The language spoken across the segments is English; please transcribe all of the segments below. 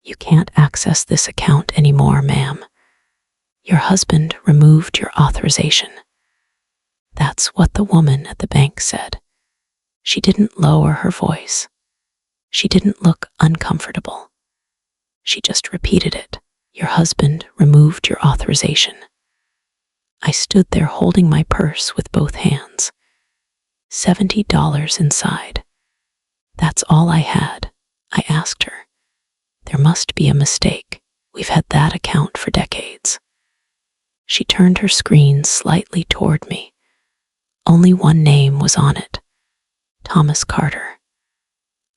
"You can't access this account anymore, ma'am. Your husband removed your authorization." That's what the woman at the bank said. She didn't lower her voice. She didn't look uncomfortable. She just repeated it. "Your husband removed your authorization." I stood there holding my purse with both hands. $70 inside. That's all I had. I asked her. "There must be a mistake. We've had that account for decades." She turned her screen slightly toward me. Only one name was on it. Thomas Carter.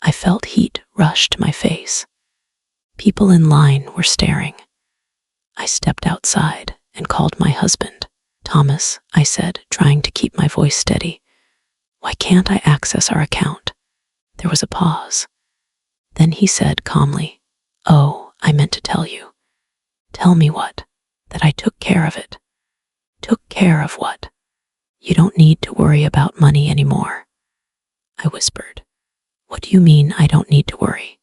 I felt heat rush to my face. People in line were staring. I stepped outside and called my husband. "Thomas," I said, trying to keep my voice steady, "why can't I access our account?" There was a pause. Then he said calmly, "Oh, I meant to tell you." "Tell me what?" "That I took care of it." "Took care of what?" "You don't need to worry about money anymore." I whispered, "What do you mean I don't need to worry?"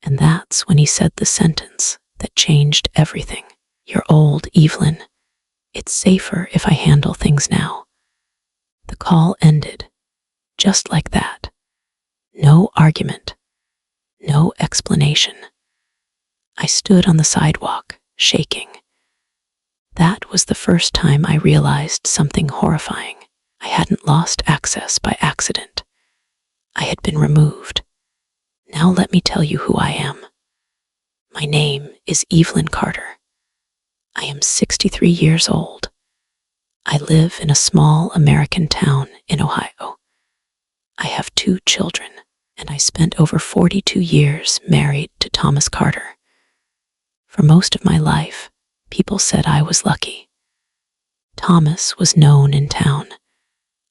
And that's when he said the sentence that changed everything. "You're old, Evelyn. It's safer if I handle things now." The call ended, just like that. No argument, no explanation. I stood on the sidewalk, shaking. That was the first time I realized something horrifying. I hadn't lost access by accident. I had been removed. Now let me tell you who I am. My name is Evelyn Carter. I am 63 years old. I live in a small American town in Ohio. I have 2 children, and I spent over 42 years married to Thomas Carter. For most of my life, people said I was lucky. Thomas was known in town,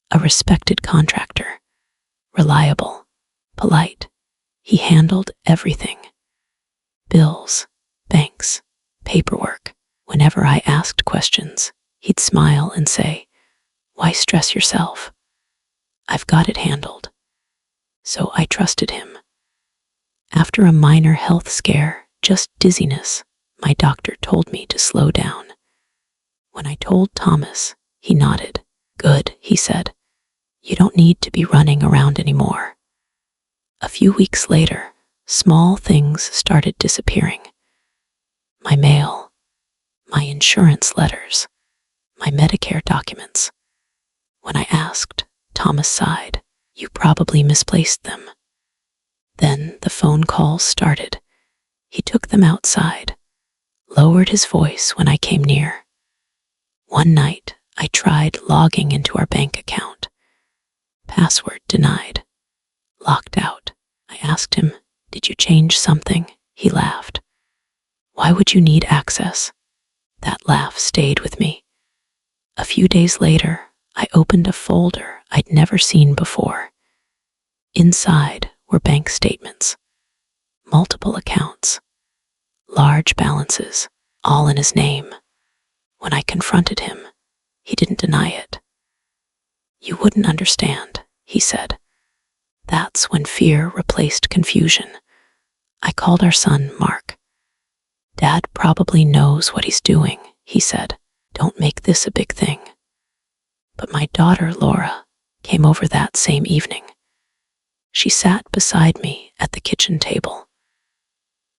a respected contractor, reliable, polite. He handled everything. Bills, banks, paperwork. Whenever I asked questions, he'd smile and say, "Why stress yourself? I've got it handled." So I trusted him. After a minor health scare, just dizziness, my doctor told me to slow down. When I told Thomas, he nodded. "Good," he said. "You don't need to be running around anymore." A few weeks later, small things started disappearing. My mail, my insurance letters, my Medicare documents. When I asked, Thomas sighed. "You probably misplaced them." Then the phone calls started. He took them outside, lowered his voice when I came near. One night, I tried logging into our bank account. Password denied. Locked out. I asked him, "Did you change something?" He laughed. "Why would you need access?" That laugh stayed with me. A few days later, I opened a folder I'd never seen before. Inside were bank statements, multiple accounts, large balances, all in his name. When I confronted him, he didn't deny it. "You wouldn't understand," he said. That's when fear replaced confusion. I called our son, Mark. "Dad probably knows what he's doing," he said. "Don't make this a big thing." But my daughter, Laura, came over that same evening. She sat beside me at the kitchen table.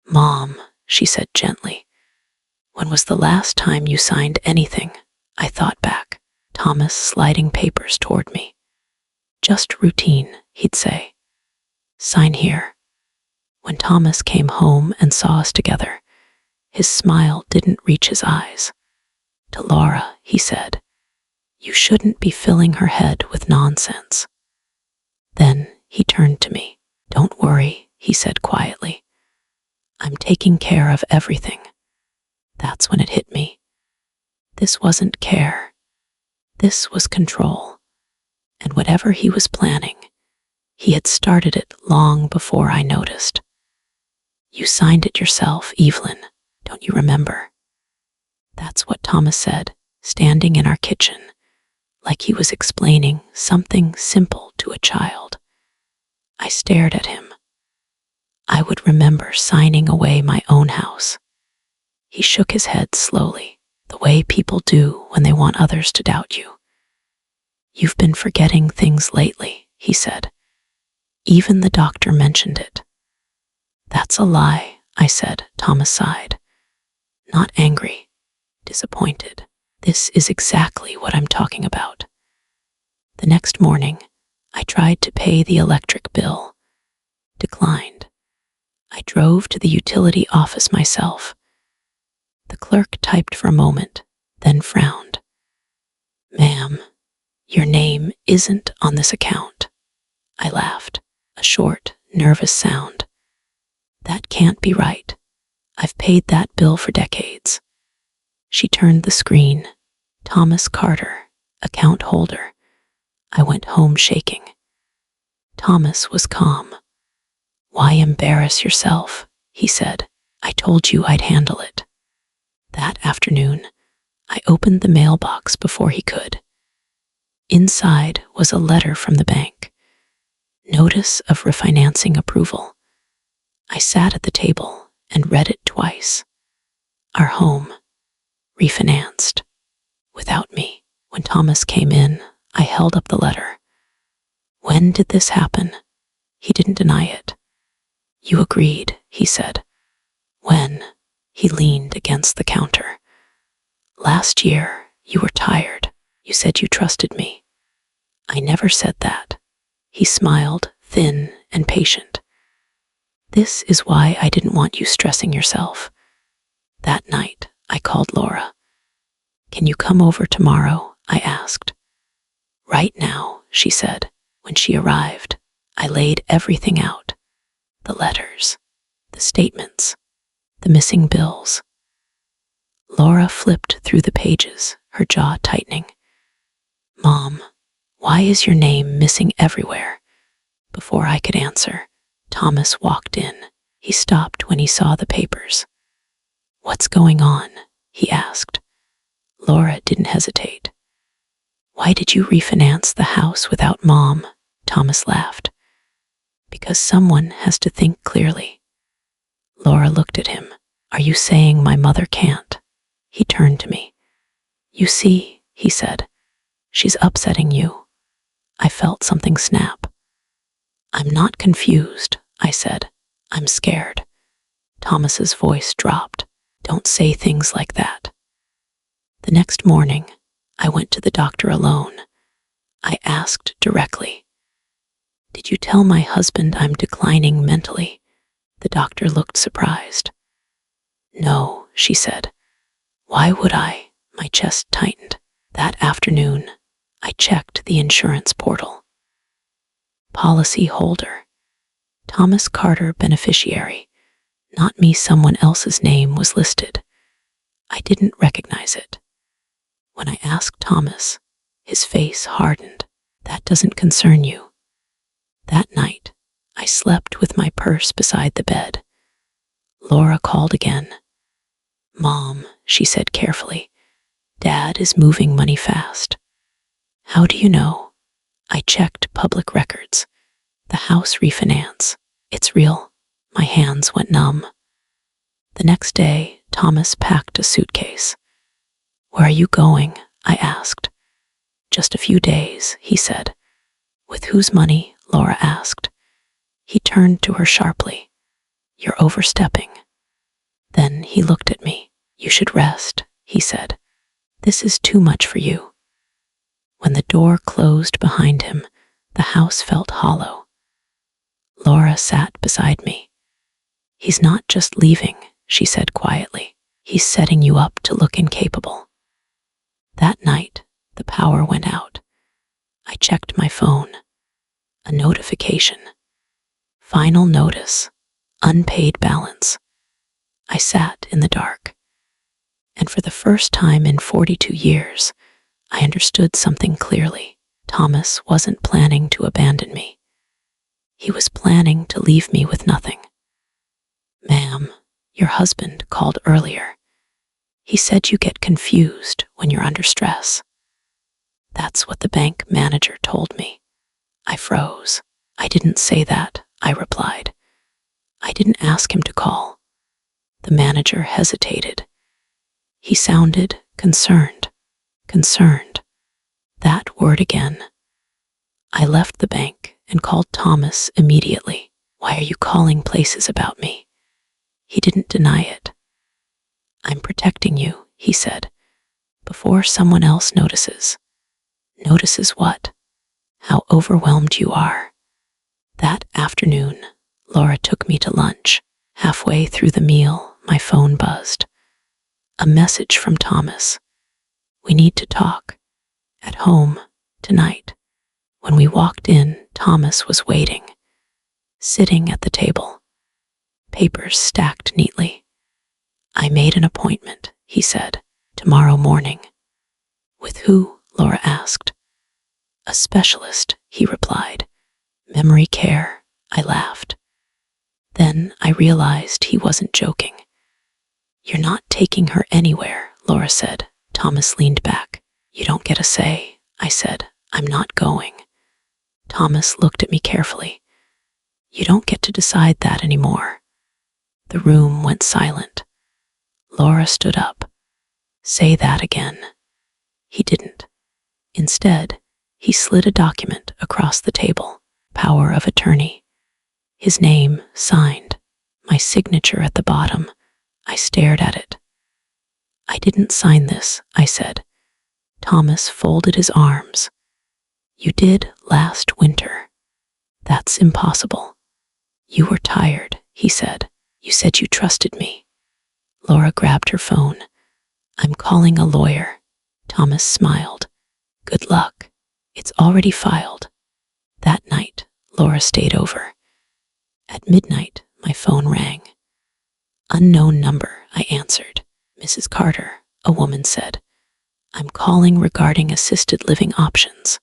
"Mom," she said gently, "when was the last time you signed anything?" I thought back, Thomas sliding papers toward me. "Just routine," he'd say. "Sign here." When Thomas came home and saw us together, his smile didn't reach his eyes. To Laura, he said, "You shouldn't be filling her head with nonsense." Then he turned to me. "Don't worry," he said quietly. "I'm taking care of everything." That's when it hit me. This wasn't care. This was control. And whatever he was planning, he had started it long before I noticed. "You signed it yourself, Evelyn, don't you remember?" That's what Thomas said, standing in our kitchen, like he was explaining something simple to a child. I stared at him. I would remember signing away my own house. He shook his head slowly, the way people do when they want others to doubt you. You've been forgetting things lately, he said. Even the doctor mentioned it. That's a lie, I said. Thomas sighed. Not angry, disappointed. This is exactly what I'm talking about. The next morning, I tried to pay the electric bill. Declined. I drove to the utility office myself. The clerk typed for a moment, then frowned. Ma'am, your name isn't on this account. I laughed, a short, nervous sound. That can't be right. I've paid that bill for decades. She turned the screen. Thomas Carter, account holder. I went home shaking. Thomas was calm. Why embarrass yourself? He said. I told you I'd handle it. That afternoon, I opened the mailbox before he could. Inside was a letter from the bank. Notice of refinancing approval. I sat at the table and read it twice. Our home, refinanced, without me. When Thomas came in, I held up the letter. When did this happen? He didn't deny it. You agreed, he said. When? He leaned against the counter. Last year, you were tired. You said you trusted me. I never said that. He smiled, thin and patient. This is why I didn't want you stressing yourself. That night, I called Laura. Can you come over tomorrow? I asked. Right now, she said. When she arrived, I laid everything out. The letters, the statements, the missing bills. Laura flipped through the pages, her jaw tightening. Mom, why is your name missing everywhere? Before I could answer, Thomas walked in. He stopped when he saw the papers. What's going on? He asked. Laura didn't hesitate. Why did you refinance the house without Mom? Thomas laughed. Because someone has to think clearly. Laura looked at him. Are you saying my mother can't? He turned to me. You see, he said, she's upsetting you. I felt something snap. I'm not confused, I said. I'm scared. Thomas's voice dropped. Don't say things like that. The next morning, I went to the doctor alone. I asked directly, did you tell my husband I'm declining mentally? The doctor looked surprised. No, she said. Why would I? My chest tightened. That afternoon, I checked the insurance portal. Policy holder. Thomas Carter beneficiary. Not me, someone else's name was listed. I didn't recognize it. When I asked Thomas, his face hardened. That doesn't concern you. That night, I slept with my purse beside the bed. Laura called again. Mom, she said carefully, Dad is moving money fast. How do you know? I checked public records. The house refinance. It's real. My hands went numb. The next day, Thomas packed a suitcase. Where are you going? I asked. Just a few days, he said. With whose money? Laura asked. He turned to her sharply. You're overstepping. Then he looked at me. You should rest, he said. This is too much for you. When the door closed behind him, the house felt hollow. Laura sat beside me. He's not just leaving, she said quietly. He's setting you up to look incapable. That night, the power went out. I checked my phone. A notification. Final notice. Unpaid balance. I sat in the dark. And for the first time in 42 years, I understood something clearly. Thomas wasn't planning to abandon me. He was planning to leave me with nothing. Ma'am, your husband called earlier. He said you get confused when you're under stress. That's what the bank manager told me. I froze. I didn't say that, I replied. I didn't ask him to call. The manager hesitated. He sounded concerned. Concerned. That word again. I left the bank and called Thomas immediately. Why are you calling places about me? He didn't deny it. I'm protecting you, he said, before someone else notices. Notices what? How overwhelmed you are. That afternoon, Laura took me to lunch. Halfway through the meal, my phone buzzed. A message from Thomas. We need to talk. At home, tonight. When we walked in, Thomas was waiting, sitting at the table, papers stacked neatly. I made an appointment, he said, tomorrow morning. With who? Laura asked. A specialist, he replied. Memory care, I laughed. Then I realized he wasn't joking. You're not taking her anywhere, Laura said. Thomas leaned back. You don't get a say, I said. I'm not going. Thomas looked at me carefully. You don't get to decide that anymore. The room went silent. Laura stood up. Say that again. He didn't. Instead, he slid a document across the table. Power of attorney. His name signed. My signature at the bottom. I stared at it. I didn't sign this, I said. Thomas folded his arms. You did last winter. That's impossible. You were tired, he said. You said you trusted me. Laura grabbed her phone. I'm calling a lawyer. Thomas smiled. Good luck. It's already filed. That night, Laura stayed over. At midnight, my phone rang. Unknown number, I answered. Mrs. Carter, a woman said. I'm calling regarding assisted living options.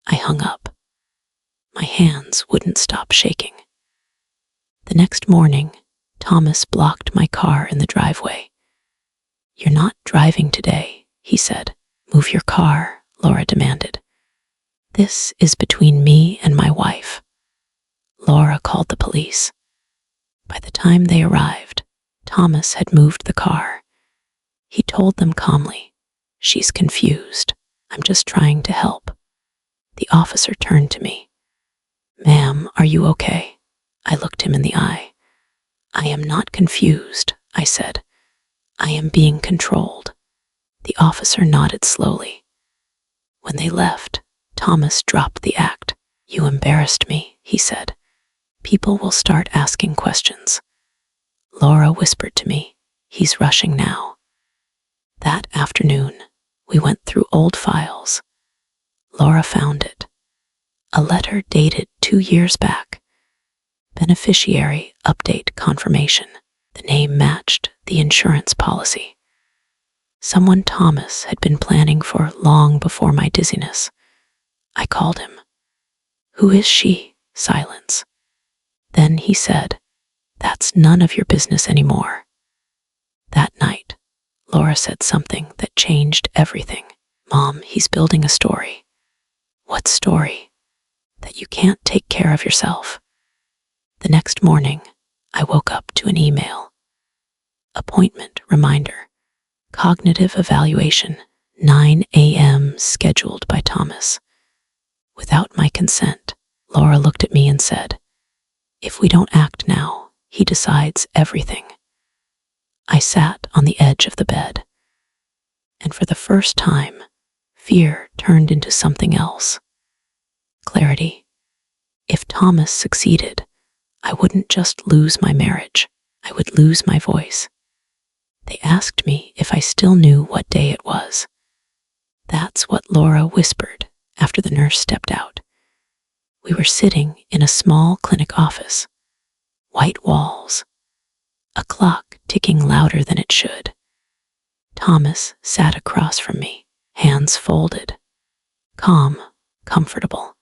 I hung up. My hands wouldn't stop shaking. The next morning, Thomas blocked my car in the driveway. You're not driving today, he said. Move your car, Laura demanded. This is between me and my wife. Laura called the police. By the time they arrived, Thomas had moved the car. He told them calmly, she's confused. I'm just trying to help. The officer turned to me. Ma'am, are you okay? I looked him in the eye. I am not confused, I said. I am being controlled. The officer nodded slowly. When they left, Thomas dropped the act. You embarrassed me, he said. People will start asking questions. Laura whispered to me, he's rushing now. That afternoon, we went through old files. Laura found it. A letter dated 2 years back. Beneficiary update confirmation. The name matched the insurance policy. Someone Thomas had been planning for long before my dizziness. I called him. Who is she? Silence. Then he said, that's none of your business anymore. That night, Laura said something that changed everything. Mom, he's building a story. What story? That you can't take care of yourself. The next morning, I woke up to an email. Appointment reminder. Cognitive evaluation, 9 a.m. scheduled by Thomas. Without my consent, Laura looked at me and said, if we don't act now, he decides everything. I sat on the edge of the bed, and for the first time, fear turned into something else. Clarity. If Thomas succeeded, I wouldn't just lose my marriage, I would lose my voice. They asked me if I still knew what day it was. That's what Laura whispered after the nurse stepped out. We were sitting in a small clinic office. White walls. A clock ticking louder than it should. Thomas sat across from me, hands folded. Calm, comfortable.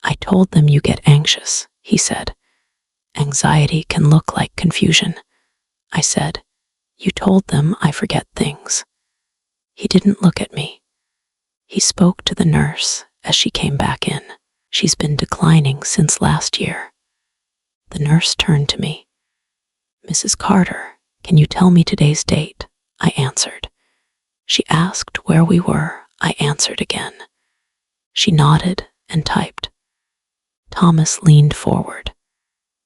I told them you get anxious, he said. Anxiety can look like confusion. I said, you told them I forget things. He didn't look at me. He spoke to the nurse as she came back in. She's been declining since last year. The nurse turned to me. Mrs. Carter, can you tell me today's date? I answered. She asked where we were. I answered again. She nodded and typed. Thomas leaned forward.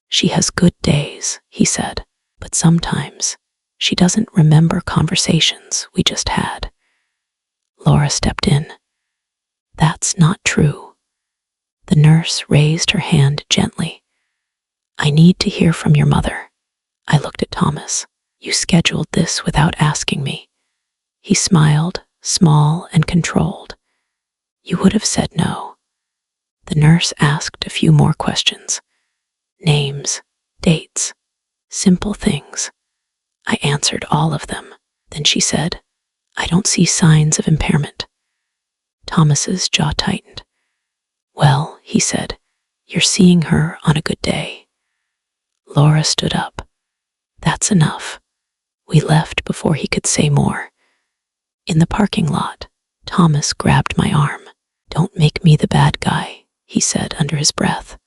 She has good days, he said, but sometimes she doesn't remember conversations we just had. Laura stepped in. That's not true. The nurse raised her hand gently. I need to hear from your mother. I looked at Thomas. You scheduled this without asking me. He smiled, small and controlled. You would have said no. The nurse asked a few more questions. Names, dates, simple things. I answered all of them. Then she said, I don't see signs of impairment. Thomas's jaw tightened. Well, he said, you're seeing her on a good day. Laura stood up. That's enough. We left before he could say more. In the parking lot, Thomas grabbed my arm. Don't make me the bad guy, he said under his breath.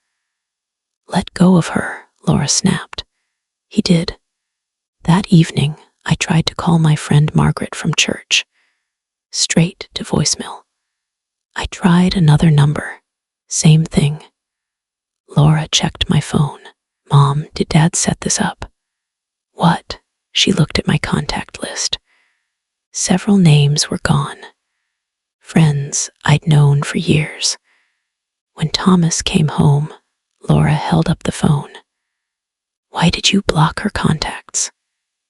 Let go of her, Laura snapped. He did. That evening, I tried to call my friend Margaret from church. Straight to voicemail. I tried another number. Same thing. Laura checked my phone. Mom, did Dad set this up? What? She looked at my contact list. Several names were gone. Friends I'd known for years. When Thomas came home, Laura held up the phone. Why did you block her contacts?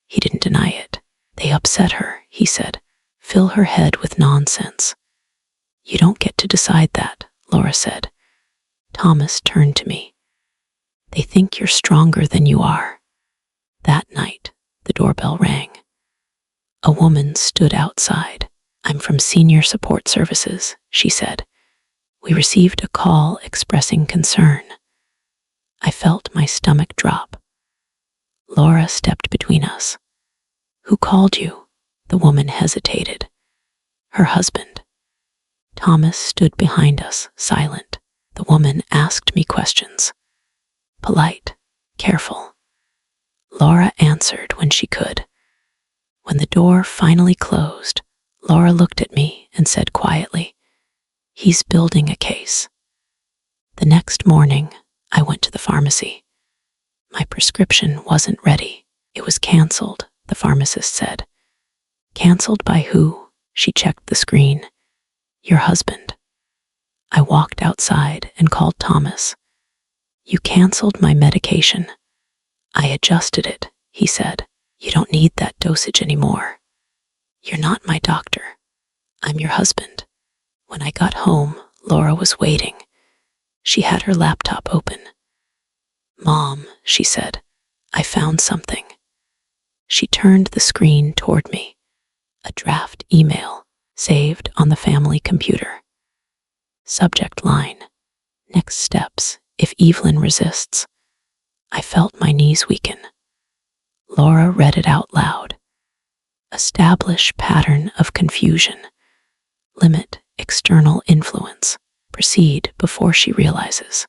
He didn't deny it. They upset her, he said. Fill her head with nonsense. You don't get to decide that, Laura said. Thomas turned to me. They think you're stronger than you are. That night, the doorbell rang. A woman stood outside. I'm from Senior Support Services, she said. We received a call expressing concern. I felt my stomach drop. Laura stepped between us. Who called you? The woman hesitated. Her husband. Thomas stood behind us, silent. The woman asked me questions. Polite, careful. Laura answered when she could. When the door finally closed, Laura looked at me and said quietly, He's building a case. The next morning, I went to the pharmacy. My prescription wasn't ready. It was canceled, the pharmacist said. Canceled by who? She checked the screen. Your husband. I walked outside and called Thomas. You canceled my medication. I adjusted it, he said. You don't need that dosage anymore. You're not my doctor. I'm your husband. When I got home, Laura was waiting. She had her laptop open. Mom, she said, I found something. She turned the screen toward me. A draft email saved on the family computer. Subject line, next steps if Evelyn resists. I felt my knees weaken. Laura read it out loud. Establish pattern of confusion. Limit external influence. Proceed before she realizes.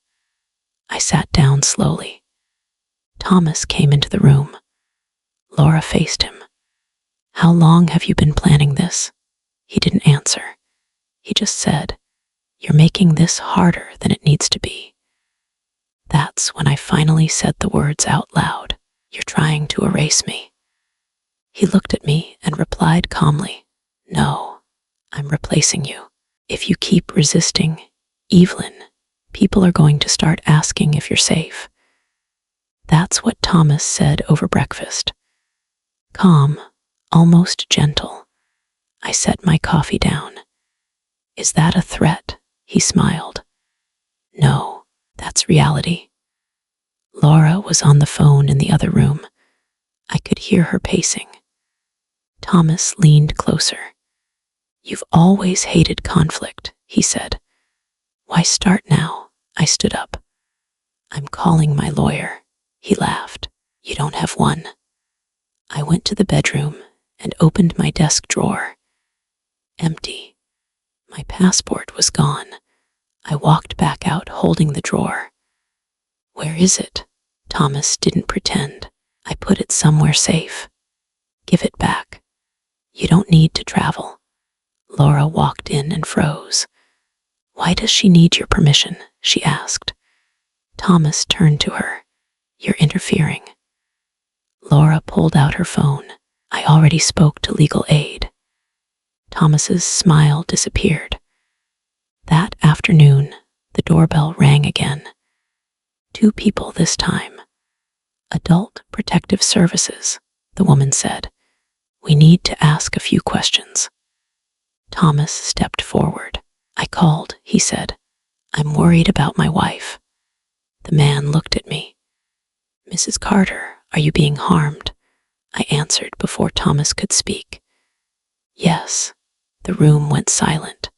I sat down slowly. Thomas came into the room. Laura faced him. How long have you been planning this? He didn't answer. He just said, You're making this harder than it needs to be. That's when I finally said the words out loud. You're trying to erase me. He looked at me and replied calmly, No, I'm replacing you. If you keep resisting, Evelyn, people are going to start asking if you're safe. That's what Thomas said over breakfast. Calm, almost gentle. I set my coffee down. Is that a threat? He smiled. No, that's reality. Laura was on the phone in the other room. I could hear her pacing. Thomas leaned closer. You've always hated conflict, he said. Why start now? I stood up. I'm calling my lawyer. He laughed. You don't have one. I went to the bedroom and opened my desk drawer. Empty. My passport was gone. I walked back out holding the drawer. Where is it? Thomas didn't pretend. I put it somewhere safe. Give it back. You don't need to travel. Laura walked in and froze. Why does she need your permission? She asked. Thomas turned to her. You're interfering. Laura pulled out her phone. I already spoke to legal aid. Thomas's smile disappeared. That afternoon, the doorbell rang again. 2 people this time. Adult Protective Services, the woman said. We need to ask a few questions. Thomas stepped forward. I called, he said. I'm worried about my wife. The man looked at me. Mrs. Carter, are you being harmed? I answered before Thomas could speak. Yes. The room went silent.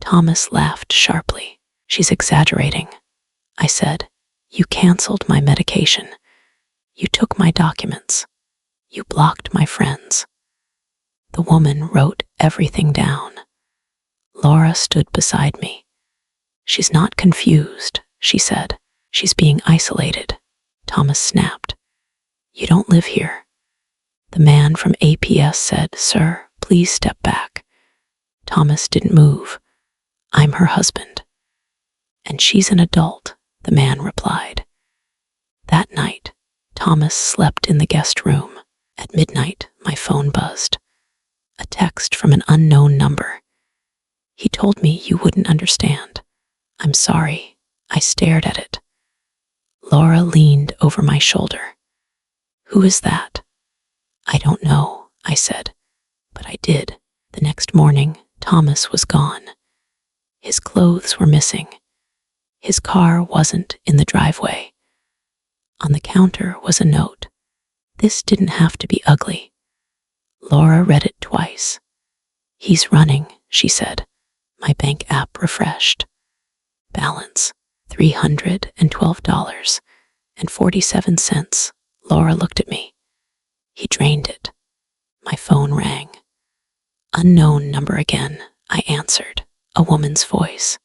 Thomas laughed sharply. She's exaggerating. I said, you canceled my medication. You took my documents. You blocked my friends. The woman wrote everything down. Laura stood beside me. She's not confused, she said. She's being isolated. Thomas snapped. You don't live here. The man from APS said, Sir, please step back. Thomas didn't move. I'm her husband. And she's an adult, the man replied. That night, Thomas slept in the guest room. At midnight, my phone buzzed. A text from an unknown number. He told me you wouldn't understand. I'm sorry. I stared at it. Laura leaned over my shoulder. Who is that? I don't know, I said, but I did. The next morning, Thomas was gone. His clothes were missing. His car wasn't in the driveway. On the counter was a note. This didn't have to be ugly. Laura read it twice. He's running, she said. My bank app refreshed. Balance, $312.47. Laura looked at me. He drained it. My phone rang. Unknown number again, I answered, a woman's voice.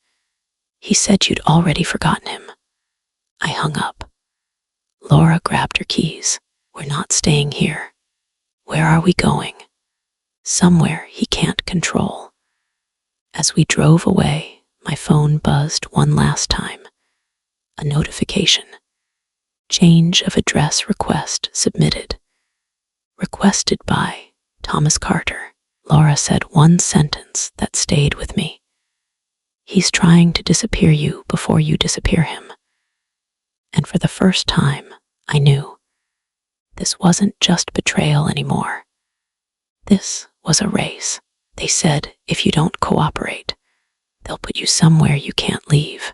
He said you'd already forgotten him. I hung up. Laura grabbed her keys. We're not staying here. Where are we going? Somewhere he can't control. As we drove away, my phone buzzed one last time. A notification. Change of address request submitted. Requested by Thomas Carter. Laura said one sentence that stayed with me. He's trying to disappear you before you disappear him. And for the first time, I knew. This wasn't just betrayal anymore. This was a race. They said if you don't cooperate, they'll put you somewhere you can't leave.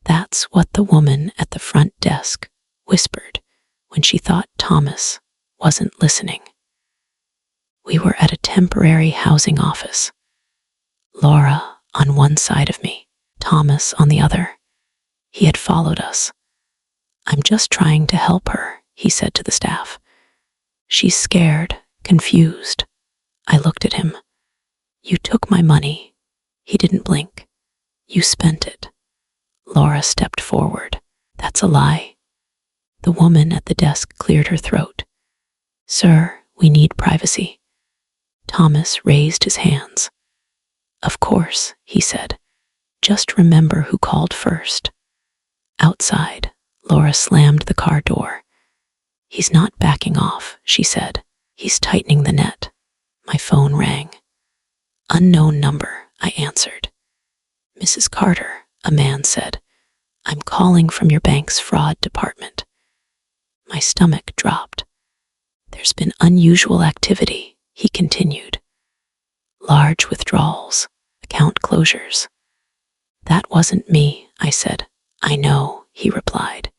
That's what the woman at the front desk whispered when she thought Thomas wasn't listening. We were at a temporary housing office. Laura on one side of me, Thomas on the other. He had followed us. I'm just trying to help her, he said to the staff. She's scared, confused. I looked at him. You took my money. He didn't blink. You spent it. Laura stepped forward. That's a lie. The woman at the desk cleared her throat. Sir, we need privacy. Thomas raised his hands. Of course, he said. Just remember who called first. Outside, Laura slammed the car door. He's not backing off, she said. He's tightening the net. My phone rang. Unknown number, I answered. Mrs. Carter, a man said. I'm calling from your bank's fraud department. My stomach dropped. There's been unusual activity, he continued. Large withdrawals, account closures. That wasn't me, I said. I know, he replied.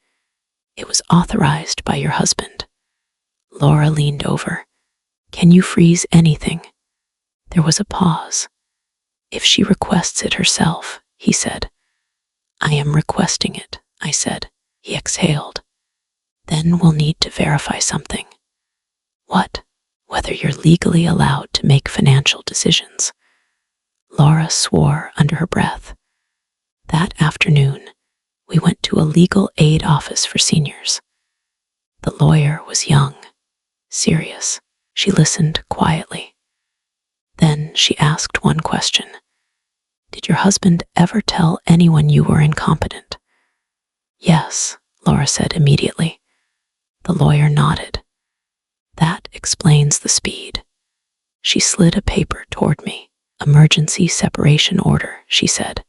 It was authorized by your husband. Laura leaned over. Can you freeze anything? There was a pause. If she requests it herself, he said. I am requesting it, I said. He exhaled. Then we'll need to verify something. What? Whether you're legally allowed to make financial decisions. Laura swore under her breath. That afternoon, We went to a legal aid office for seniors. The lawyer was young, serious. She listened quietly. Then she asked one question. Did your husband ever tell anyone you were incompetent? Yes, Laura said immediately. The lawyer nodded. That explains the speed. She slid a paper toward me. Emergency separation order, she said,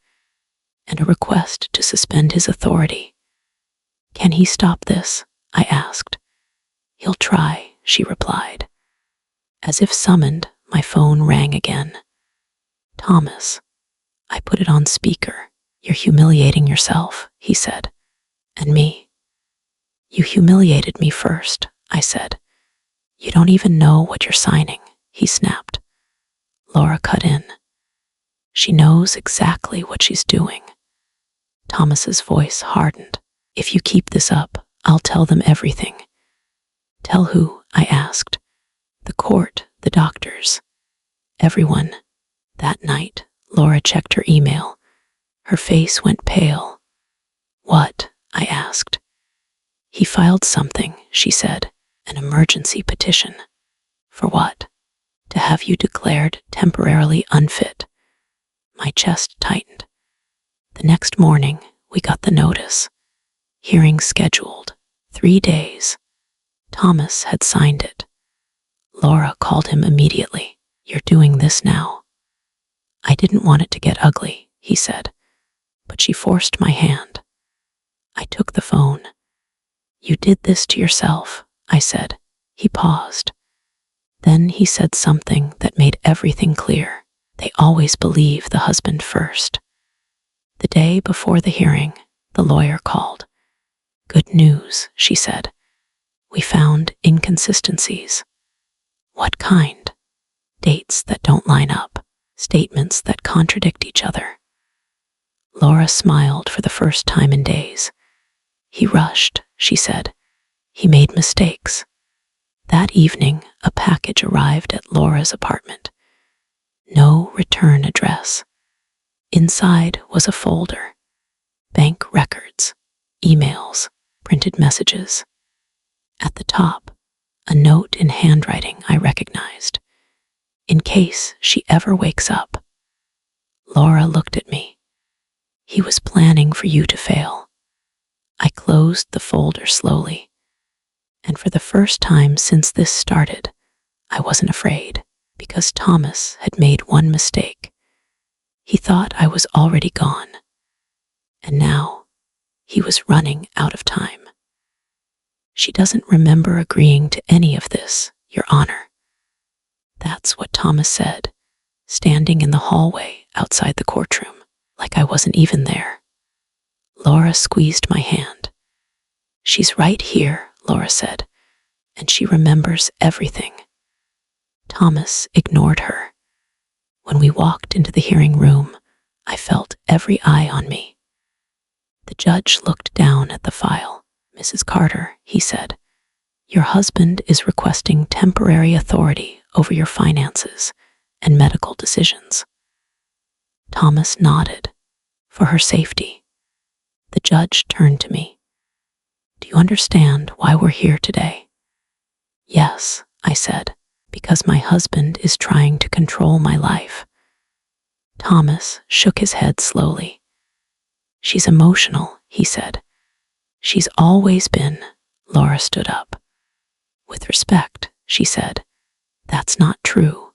and a request to suspend his authority. Can he stop this? I asked. He'll try, she replied. As if summoned, my phone rang again. Thomas. I put it on speaker. You're humiliating yourself, he said. And me. You humiliated me first, I said. You don't even know what you're signing, he snapped. Laura cut in. She knows exactly what she's doing. Thomas's voice hardened. If you keep this up, I'll tell them everything. Tell who? I asked. The court, the doctors, everyone. That night, Laura checked her email. Her face went pale. What? I asked. He filed something, she said, an emergency petition. For what? To have you declared temporarily unfit. My chest tightened. The next morning, we got the notice. Hearing scheduled. 3 days. Thomas had signed it. Laura called him immediately. You're doing this now. I didn't want it to get ugly, he said, but she forced my hand. I took the phone. You did this to yourself, I said. He paused. Then he said something that made everything clear. They always believe the husband first. The day before the hearing, the lawyer called. Good news, she said. We found inconsistencies. What kind? Dates that don't line up, statements that contradict each other. Laura smiled for the first time in days. He rushed, she said. He made mistakes. That evening, a package arrived at Laura's apartment. No return address. Inside was a folder. Bank records, emails, printed messages. At the top, a note in handwriting I recognized. In case she ever wakes up. Laura looked at me. He was planning for you to fail. I closed the folder slowly. And for the first time since this started, I wasn't afraid, because Thomas had made one mistake. He thought I was already gone. And now, he was running out of time. She doesn't remember agreeing to any of this, Your Honor. That's what Thomas said, standing in the hallway outside the courtroom, like I wasn't even there. Laura squeezed my hand. She's right here, Laura said, and she remembers everything. Thomas ignored her. When we walked into the hearing room, I felt every eye on me. The judge looked down at the file. Mrs. Carter, he said, your husband is requesting temporary authority over your finances and medical decisions. Thomas nodded. For her safety. The judge turned to me. Do you understand why we're here today? Yes, I said, because my husband is trying to control my life. Thomas shook his head slowly. She's emotional, he said. She's always been. Laura stood up. With respect, she said, that's not true.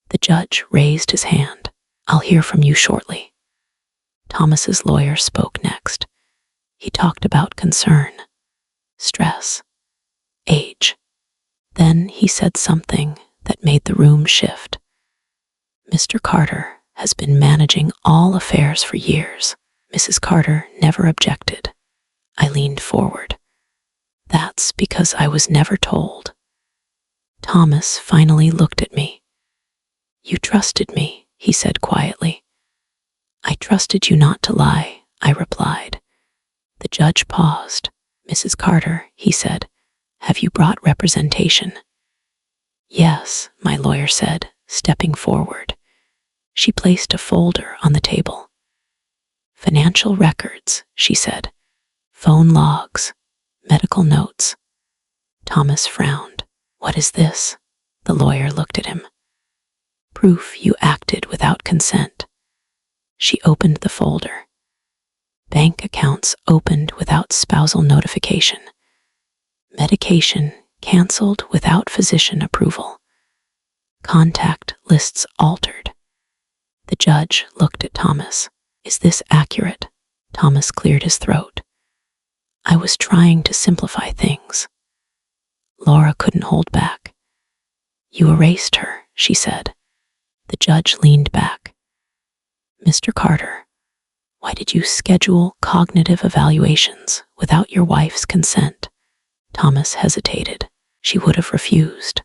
The judge raised his hand. I'll hear from you shortly. Thomas's lawyer spoke next. He talked about concern, stress, age. Then he said something that made the room shift. Mr. Carter has been managing all affairs for years. Mrs. Carter never objected. I leaned forward. That's because I was never told. Thomas finally looked at me. You trusted me, he said quietly. I trusted you not to lie, I replied. The judge paused. Mrs. Carter, he said, have you brought representation? Yes, my lawyer said, stepping forward. She placed a folder on the table. Financial records, she said. Phone logs, medical notes. Thomas frowned. What is this? The lawyer looked at him. Proof you acted without consent. She opened the folder. Bank accounts opened without spousal notification. Medication canceled without physician approval. Contact lists altered. The judge looked at Thomas. Is this accurate? Thomas cleared his throat. I was trying to simplify things. Laura couldn't hold back. You erased her, she said. The judge leaned back. Mr. Carter, why did you schedule cognitive evaluations without your wife's consent? Thomas hesitated. She would have refused.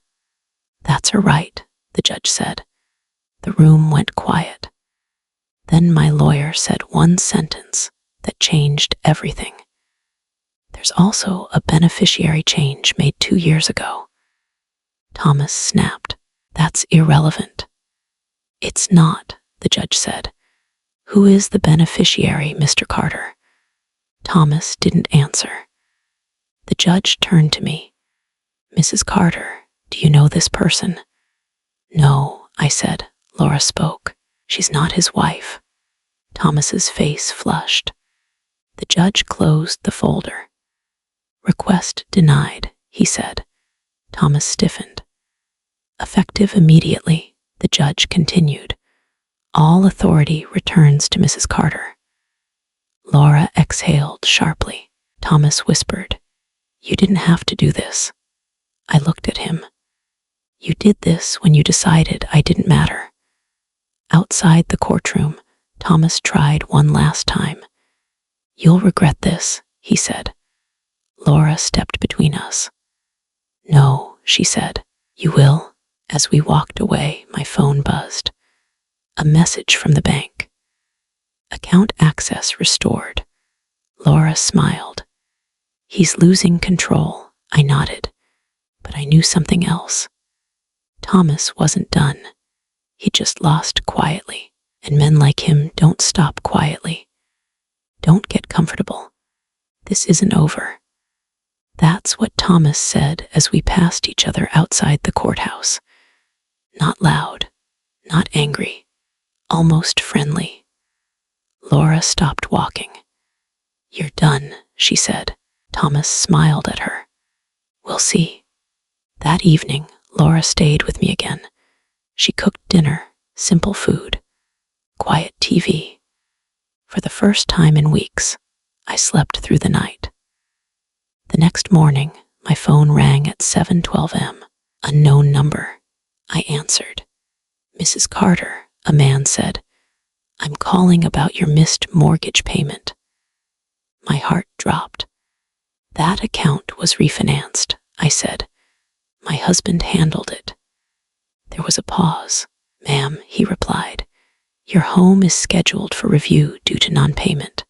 That's her right, the judge said. The room went quiet. Then my lawyer said one sentence that changed everything. There's also a beneficiary change made 2 years ago. Thomas snapped. That's irrelevant. It's not, the judge said. Who is the beneficiary, Mr. Carter? Thomas didn't answer. The judge turned to me. Mrs. Carter, do you know this person? No, I said. Laura spoke. She's not his wife. Thomas's face flushed. The judge closed the folder. Request denied, he said. Thomas stiffened. Effective immediately, the judge continued. All authority returns to Mrs. Carter. Laura exhaled sharply. Thomas whispered, You didn't have to do this. I looked at him. You did this when you decided I didn't matter. Outside the courtroom, Thomas tried one last time. You'll regret this, he said. Laura stepped between us. No, she said. You will? As we walked away, my phone buzzed. A message from the bank. Account access restored. Laura smiled. He's losing control, I nodded. But I knew something else. Thomas wasn't done. He just lost quietly, and men like him don't stop quietly. Don't get comfortable. This isn't over. That's what Thomas said as we passed each other outside the courthouse. Not loud, not angry, almost friendly. Laura stopped walking. You're done, she said. Thomas smiled at her. We'll see. That evening, Laura stayed with me again. She cooked dinner, simple food, quiet TV. For the first time in weeks, I slept through the night. The next morning, my phone rang at 7:12 a.m. Unknown number. I answered. Mrs. Carter, a man said, I'm calling about your missed mortgage payment. My heart dropped. That account was refinanced, I said. My husband handled it. There was a pause. Ma'am, he replied, your home is scheduled for review due to non-payment.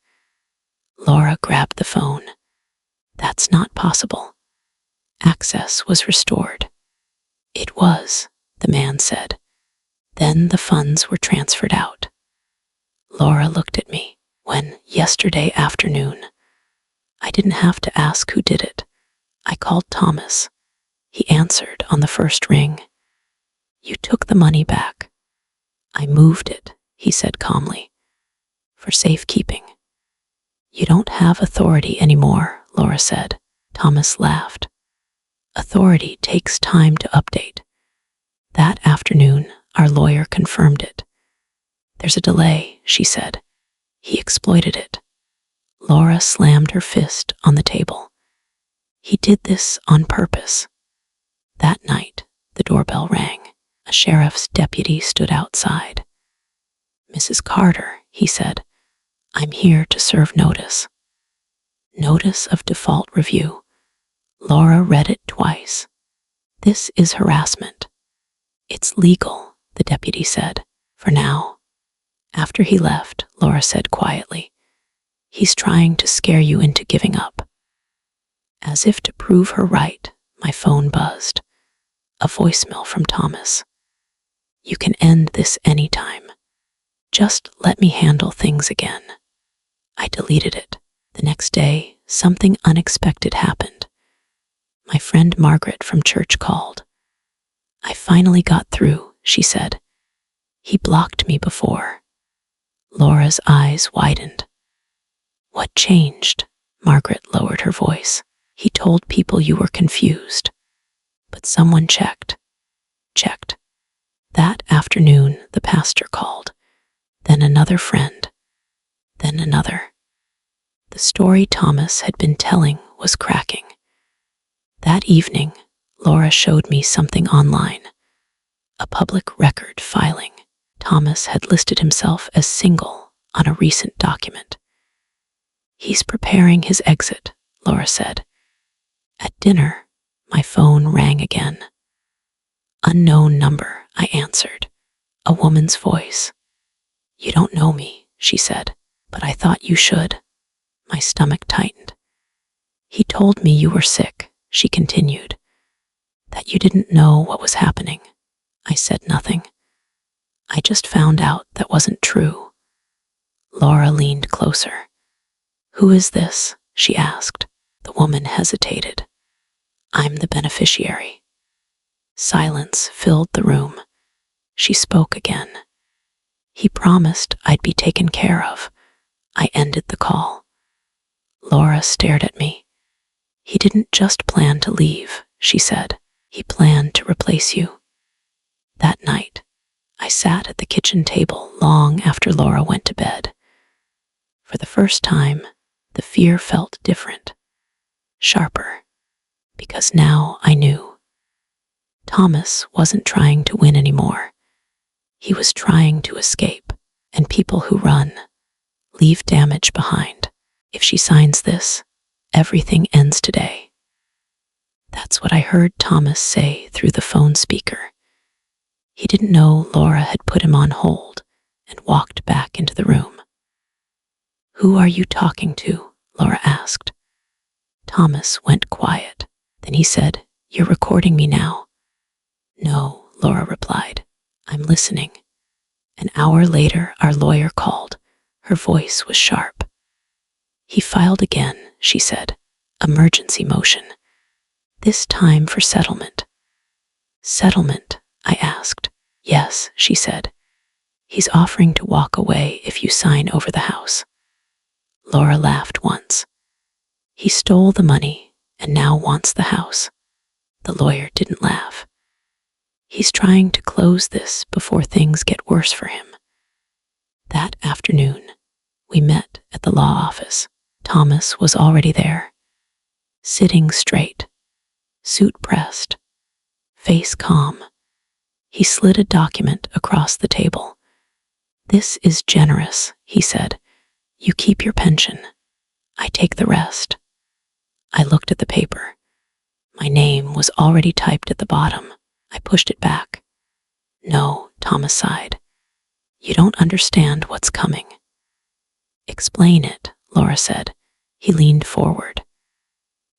Laura grabbed the phone. That's not possible. Access was restored. It was, the man said. Then the funds were transferred out. Laura looked at me. When, yesterday afternoon, I didn't have to ask who did it. I called Thomas. He answered on the first ring. You took the money back. I moved it, he said calmly, for safekeeping. You don't have authority anymore, Laura said. Thomas laughed. Authority takes time to update. That afternoon, our lawyer confirmed it. There's a delay, she said. He exploited it. Laura slammed her fist on the table. He did this on purpose. That night, the doorbell rang. A sheriff's deputy stood outside. Mrs. Carter, he said, I'm here to serve notice. Notice of default review. Laura read it twice. This is harassment. It's legal, the deputy said, for now. After he left, Laura said quietly, he's trying to scare you into giving up. As if to prove her right, my phone buzzed. A voicemail from Thomas. You can end this anytime. Just let me handle things again. I deleted it. The next day, something unexpected happened. My friend Margaret from church called. I finally got through, she said. He blocked me before. Laura's eyes widened. What changed? Margaret lowered her voice. He told people you were confused. But someone checked. That afternoon, the pastor called. Then another friend. Then another. The story Thomas had been telling was cracking. That evening, Laura showed me something online. A public record filing. Thomas had listed himself as single on a recent document. He's preparing his exit, Laura said. At dinner, my phone rang again. Unknown number, I answered. A woman's voice. You don't know me, she said, but I thought you should. My stomach tightened. He told me you were sick, she continued. That you didn't know what was happening. I said nothing. I just found out that wasn't true. Laura leaned closer. Who is this? She asked. The woman hesitated. I'm the beneficiary. Silence filled the room. She spoke again. He promised I'd be taken care of. I ended the call. Laura stared at me. He didn't just plan to leave, she said. He planned to replace you. That night, I sat at the kitchen table long after Laura went to bed. For the first time, the fear felt different, sharper, because now I knew. Thomas wasn't trying to win anymore. He was trying to escape, and people who run leave damage behind. If she signs this, everything ends today. That's what I heard Thomas say through the phone speaker. He didn't know Laura had put him on hold and walked back into the room. Who are you talking to? Laura asked. Thomas went quiet. Then he said, You're recording me now. No, Laura replied. I'm listening. An hour later, our lawyer called. Her voice was sharp. He filed again, she said. Emergency motion. This time for settlement. Settlement? I asked. Yes, she said. He's offering to walk away if you sign over the house. Laura laughed once. He stole the money and now wants the house. The lawyer didn't laugh. He's trying to close this before things get worse for him. That afternoon, we met at the law office. Thomas was already there, sitting straight, suit pressed, face calm. He slid a document across the table. This is generous, he said. You keep your pension. I take the rest. I looked at the paper. My name was already typed at the bottom. I pushed it back. No, Thomas sighed. You don't understand what's coming. Explain it, Laura said. He leaned forward.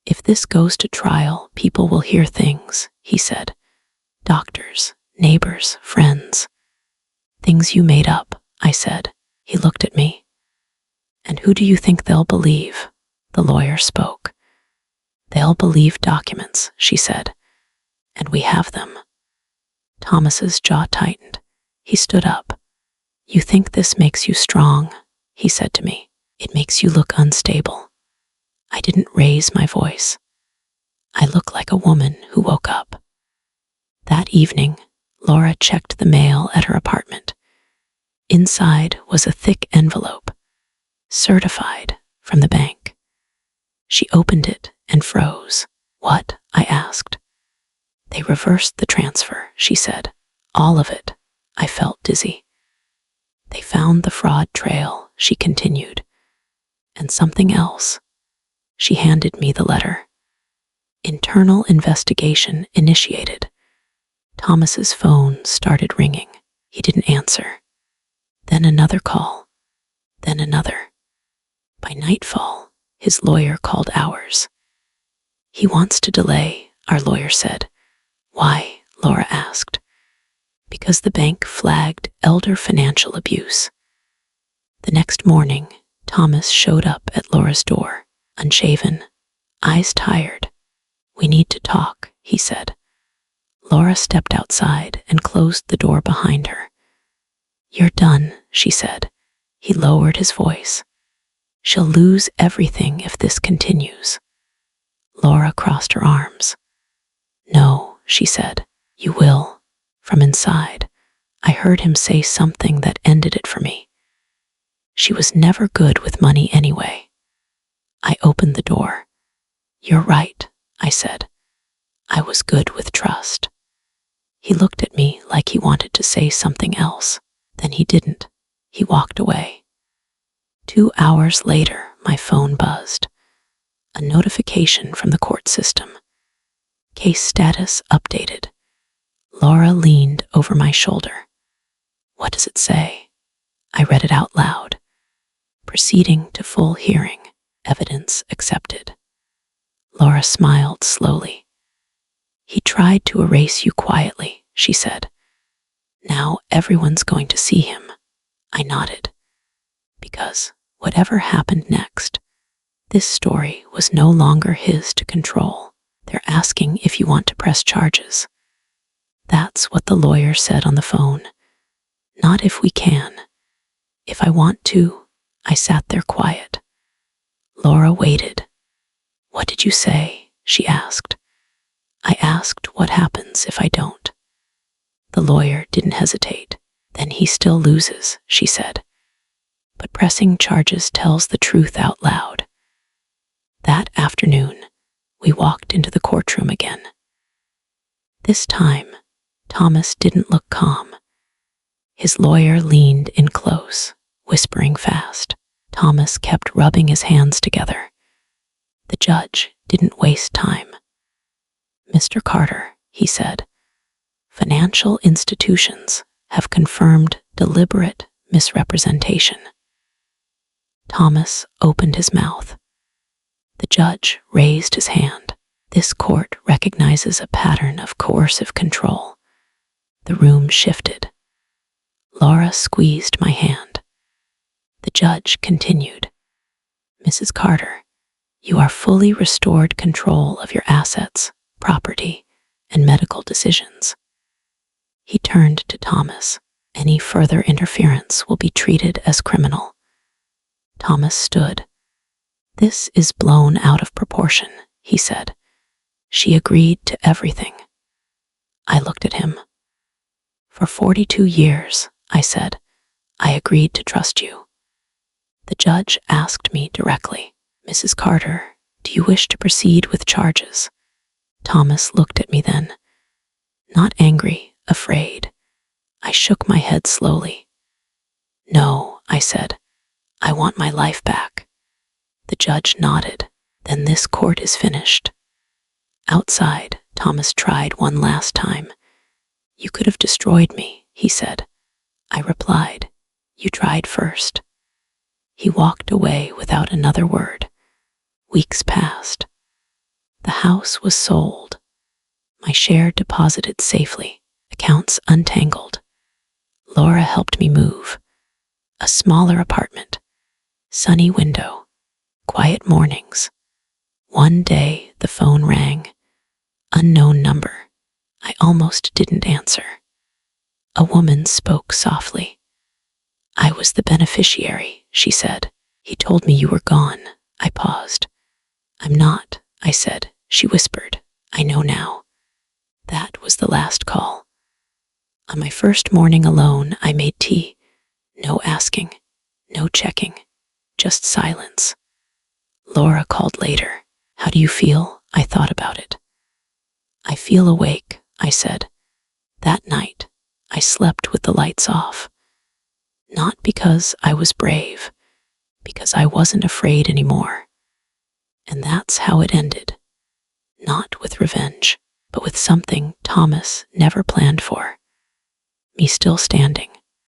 If this goes to trial, people will hear things, he said. Doctors, neighbors, friends. Things you made up, I said. He looked at me. And who do you think they'll believe? The lawyer spoke. They'll believe documents, she said. And we have them. Thomas's jaw tightened. He stood up. You think this makes you strong, he said to me. It makes you look unstable. I didn't raise my voice. I look like a woman who woke up. That evening, Laura checked the mail at her apartment. Inside was a thick envelope, certified from the bank. She opened it and froze. What? I asked. They reversed the transfer, she said. All of it. I felt dizzy. They found the fraud trail, she continued. And something else. She handed me the letter. Internal investigation initiated. Thomas's phone started ringing. He didn't answer. Then another call. Then another. By nightfall, his lawyer called ours. He wants to delay, our lawyer said. Why? Laura asked. Because the bank flagged elder financial abuse. The next morning, Thomas showed up at Laura's door, unshaven, eyes tired. "We need to talk," he said. Laura stepped outside and closed the door behind her. "You're done," she said. He lowered his voice. "She'll lose everything if this continues." Laura crossed her arms. "No," she said. "You will." From inside, I heard him say something that ended it for me. She was never good with money anyway. I opened the door. "You're right," I said. "I was good with trust." He looked at me like he wanted to say something else. Then he didn't. He walked away. 2 hours later, my phone buzzed. A notification from the court system. Case status updated. Laura leaned over my shoulder. "What does it say?" I read it out loud. "Proceeding to full hearing. Evidence accepted." Laura smiled slowly. "He tried to erase you quietly," she said. "Now everyone's going to see him." I nodded. Because whatever happened next, this story was no longer his to control. "They're asking if you want to press charges." That's what the lawyer said on the phone. "Not if we can. If I want to." I sat there quiet. Laura waited. "What did you say?" she asked. I asked what happens if I don't. The lawyer didn't hesitate. "Then he still loses," she said. "But pressing charges tells the truth out loud." That afternoon, we walked into the courtroom again. This time, Thomas didn't look calm. His lawyer leaned in close, whispering fast. Thomas kept rubbing his hands together. The judge didn't waste time. "Mr. Carter," he said, "financial institutions have confirmed deliberate misrepresentation." Thomas opened his mouth. The judge raised his hand. "This court recognizes a pattern of coercive control." The room shifted. Laura squeezed my hand. The judge continued. "Mrs. Carter, you are fully restored control of your assets, property, and medical decisions." He turned to Thomas. "Any further interference will be treated as criminal." Thomas stood. "This is blown out of proportion," he said. "She agreed to everything." I looked at him. "For 42 years, I said, I agreed to trust you." The judge asked me directly, "Mrs. Carter, do you wish to proceed with charges?" Thomas looked at me then. Not angry, afraid. I shook my head slowly. "No," I said. "I want my life back." The judge nodded. "Then this court is finished." Outside, Thomas tried one last time. "You could have destroyed me," he said. I replied, "You tried first." He walked away without another word. Weeks passed. The house was sold. My share deposited safely, accounts untangled. Laura helped me move. A smaller apartment, sunny window, quiet mornings. One day the phone rang. Unknown number. I almost didn't answer. A woman spoke softly. "I was the beneficiary," she said. "He told me you were gone." I paused. "I'm not," I said. She whispered, "I know now." That was the last call. On my first morning alone, I made tea. No asking, no checking, just silence. Laura called later. "How do you feel?" I thought about it. "I feel awake," I said. That night, I slept with the lights off. Not because I was brave, because I wasn't afraid anymore. And that's how it ended. Not with revenge, but with something Thomas never planned for. Me still standing,